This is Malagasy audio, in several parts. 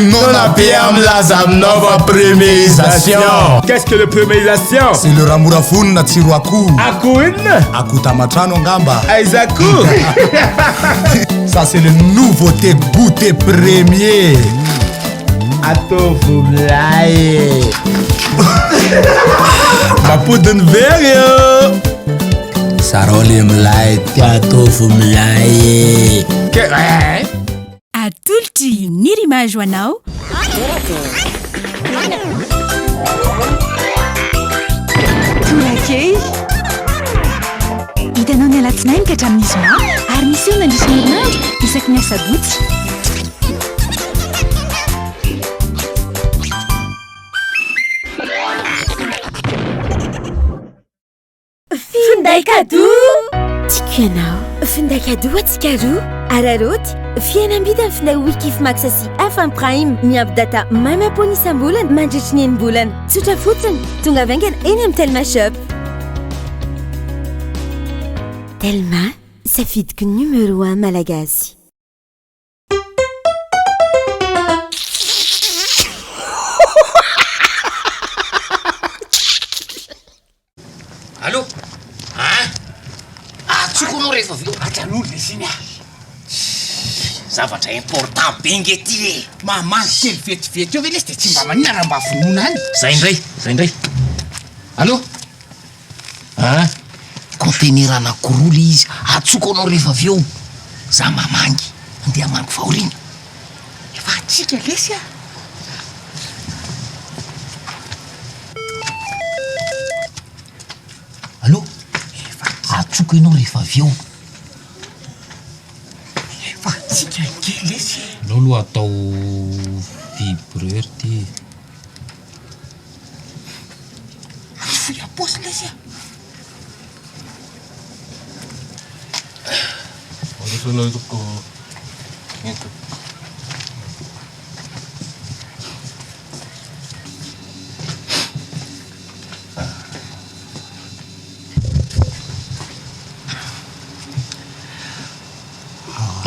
Non abbiamo la nova premierisation. Qu'est-ce que le premierisation? C'est le ramurafuni na tsiro akoho. Akoho inona? Akoho tamatrano angamba. Aiza akoho? Ça c'est le nouveauté goûter premier. Atovo mlaye. Mapodiny very yo. Sarole mlaye atovo mlaye. Atolotry ny rimage ho anao. Torakey hitanao ny alatsinainy ka hatramin'ny zoma ary misy eo nandrisy ny herinandro isaky ny asabotsy. Finday cadeau! Tiako ianao, finday cadeau atsika roa. Araroty, fiainam-bidy amin'ny finday Wikif Max sy FM Prime miampy data maimam-pony isam-bolana mandritra ny enim-bolana. Tsotra fotsiny, tonga vaingana eny amin'ny Telma Shop. Telma, safidiko numéro 1 malagasy. Allô? Tsokonao rehefa avy eo atran'olo le siny zavatra important be ngety e. Mamany kely vetivety eo ve lesy de tsy mba maninana mba vonoina any. Zay indray. Allô? Contenir anakoroa le izy atsoko anao rehefa avy eo. Za mamangy andeha hamangy fahoriana. Efa atsika lesy a. Allô? Atsoko ianao rehefa avy eo. Efa atsika kely lesy. Alao aloha atao vibreur ty. Foy aposy lesy a.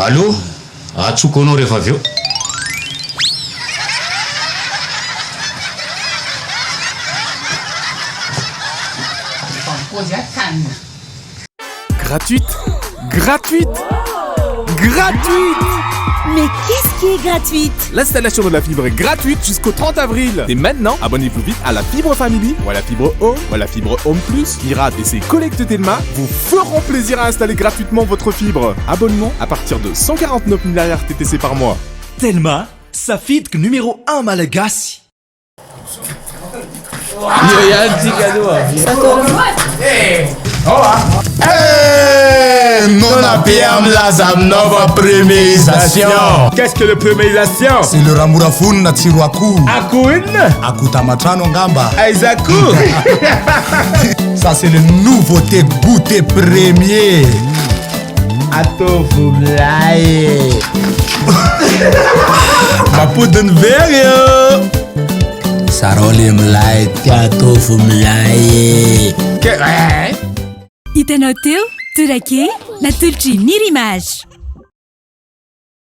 Allô? Atsoko anao rehefa avy eo. Gratuite. Mais qu'est-ce qui est gratuite? L'installation de la fibre est gratuite jusqu'au 30 avril. Et maintenant, abonnez-vous vite à la fibre family ou à la fibre home ou à la fibre home plus. Pirate et ses collègues Telma vous feront plaisir à installer gratuitement votre fibre. Abonnement à partir de 149 000 RTTC par mois. Telma, sa fibre numéro 1 malagasy. Non abbiamo la nova premierisation. Qu'est-ce que le premierisation? C'est le ramurafuni na tsiro akoho. Akoho inona? Akoho tamatrano angamba. Aiza akoho? Ça c'est le nouveauté goûter premier. Atovo mlaye. Mapodiny very yo. Sarole mlaye atovo mlaye. Hitanao teo Torakey, natolotry ny rimage.